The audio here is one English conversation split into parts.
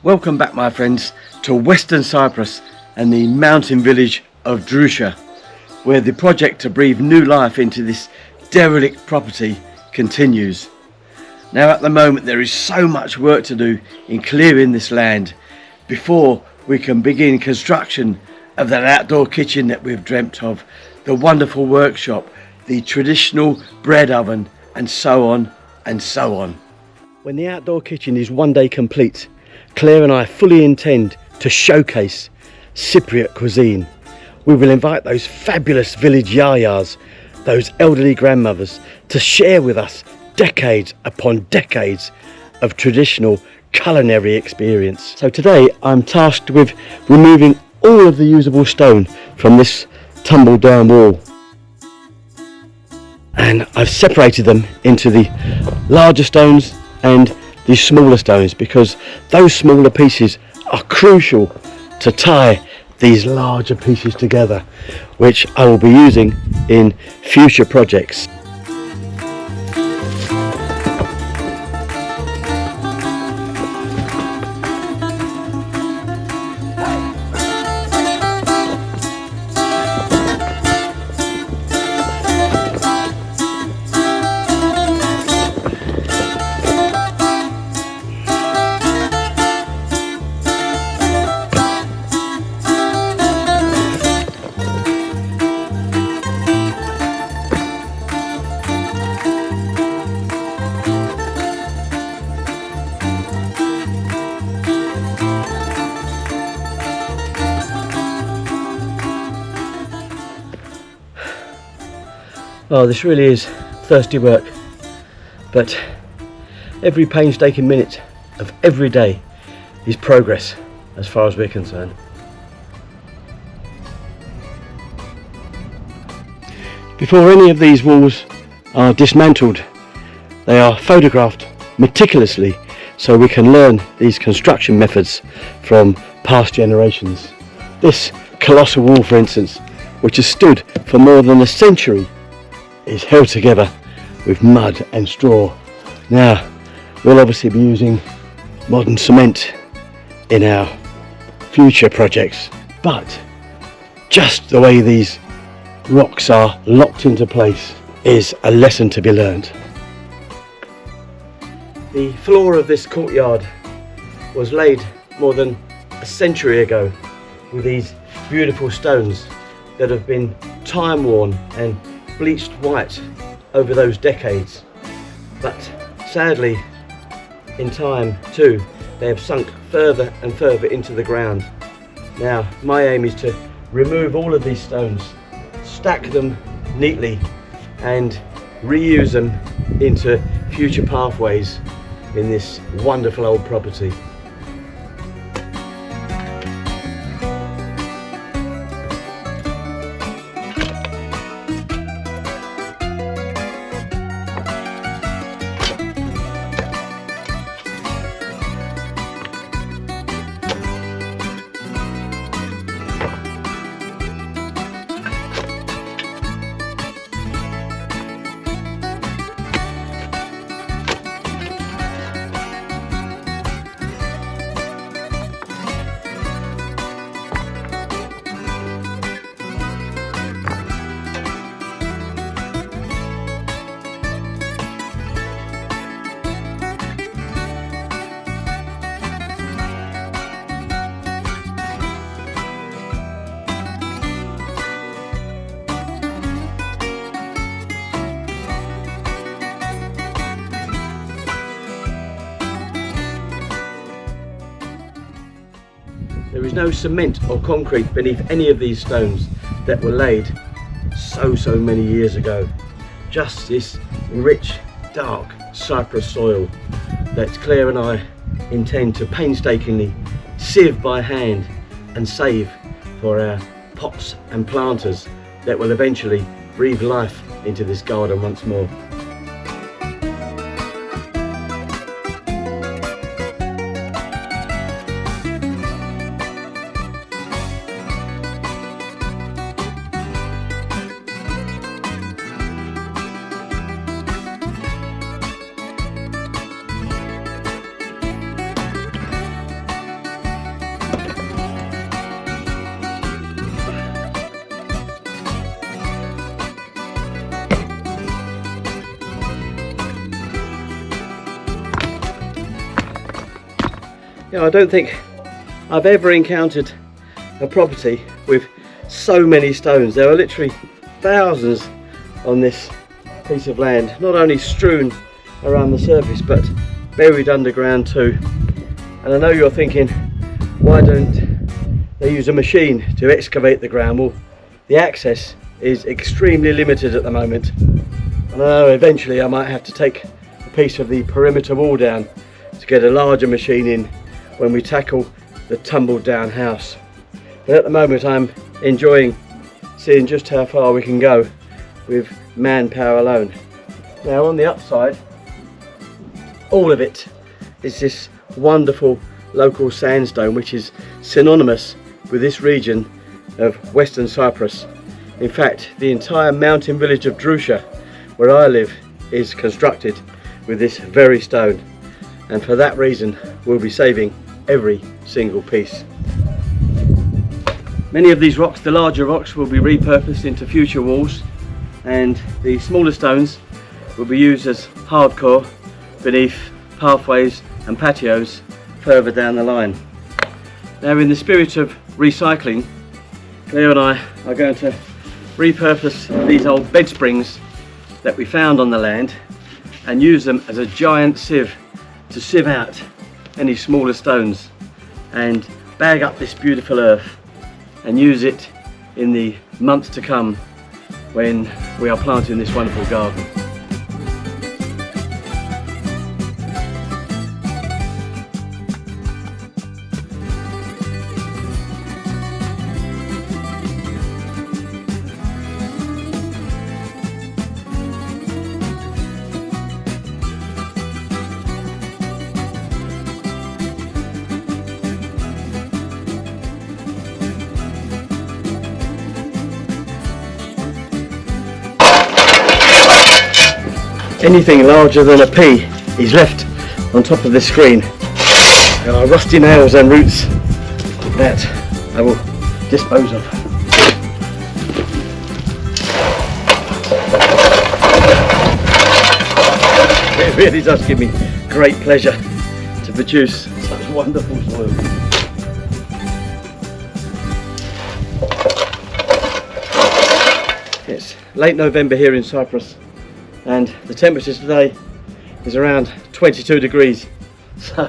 Welcome back, my friends, to Western Cyprus and the mountain village of Drusha, where the project to breathe new life into this derelict property continues. Now at the moment there is so much work to do in clearing this land before we can begin construction of that outdoor kitchen that we've dreamt of, the wonderful workshop, the traditional bread oven, and so on and so on. When the outdoor kitchen is one day complete, Claire and I fully intend to showcase Cypriot cuisine. We will invite those fabulous village yayas, those elderly grandmothers, to share with us decades upon decades of traditional culinary experience. So today I'm tasked with removing all of the usable stone from this tumbled down wall. And I've separated them into the larger stones and the smaller stones, because those smaller pieces are crucial to tie these larger pieces together, which I will be using in future projects. Oh, this really is thirsty work, but every painstaking minute of every day is progress as far as we're concerned. Before any of these walls are dismantled, they are photographed meticulously so we can learn these construction methods from past generations. This colossal wall, for instance, which has stood for more than a century, is held together with mud and straw. Now, we'll obviously be using modern cement in our future projects, but just the way these rocks are locked into place is a lesson to be learned. The floor of this courtyard was laid more than a century ago with these beautiful stones that have been time worn and bleached white over those decades, but sadly in time too they have sunk further and further into the ground. Now my aim is to remove all of these stones, stack them neatly and reuse them into future pathways in this wonderful old property. There is no cement or concrete beneath any of these stones that were laid so many years ago. Just this rich, dark Cyprus soil that Claire and I intend to painstakingly sieve by hand and save for our pots and planters that will eventually breathe life into this garden once more. You know, I don't think I've ever encountered a property with so many stones. There are literally thousands on this piece of land, not only strewn around the surface but buried underground too. And I know you're thinking, why don't they use a machine to excavate the ground? Well, the access is extremely limited at the moment, and I know eventually I might have to take a piece of the perimeter wall down to get a larger machine in when we tackle the tumbled down house. But at the moment I'm enjoying seeing just how far we can go with manpower alone. Now on the upside, all of it is this wonderful local sandstone which is synonymous with this region of Western Cyprus. In fact, the entire mountain village of Drusha, where I live, is constructed with this very stone, and for that reason we'll be saving every single piece. Many of these rocks, the larger rocks, will be repurposed into future walls, and the smaller stones will be used as hardcore beneath pathways and patios further down the line. Now, in the spirit of recycling, Leo and I are going to repurpose these old bed springs that we found on the land and use them as a giant sieve to sieve out any smaller stones and bag up this beautiful earth and use it in the months to come when we are planting this wonderful garden. Anything larger than a pea is left on top of this screen. There are rusty nails and roots that I will dispose of. It really does give me great pleasure to produce such wonderful soil. It's late November here in Cyprus, and the temperature today is around 22 degrees, so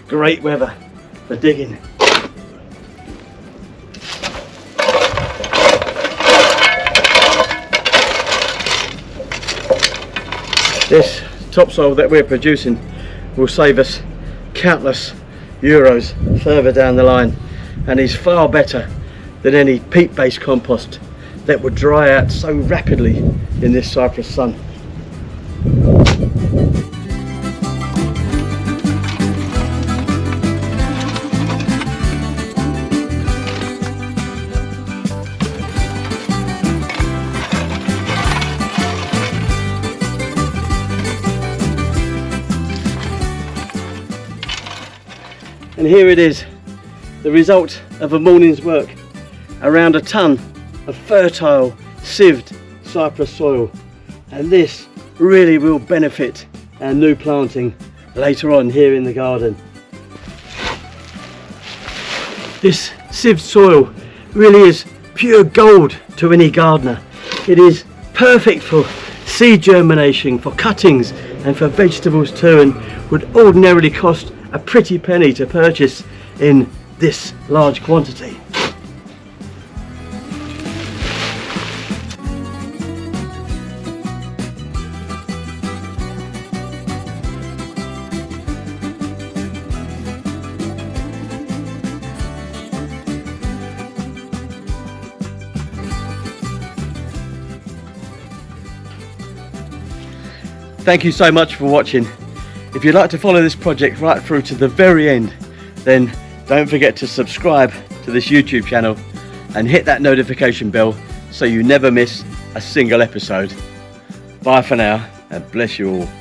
great weather for digging. This topsoil that we're producing will save us countless euros further down the line, and is far better than any peat-based compost that would dry out so rapidly in this Cyprus sun. And here it is, the result of a morning's work. Around a tonne of fertile, sieved Cyprus soil. And this really will benefit our new planting later on here in the garden. This sieved soil really is pure gold to any gardener. It is perfect for seed germination, for cuttings and for vegetables too, and would ordinarily cost a pretty penny to purchase in this large quantity. Thank you so much for watching. If you'd like to follow this project right through to the very end, then don't forget to subscribe to this YouTube channel and hit that notification bell so you never miss a single episode. Bye for now, and bless you all.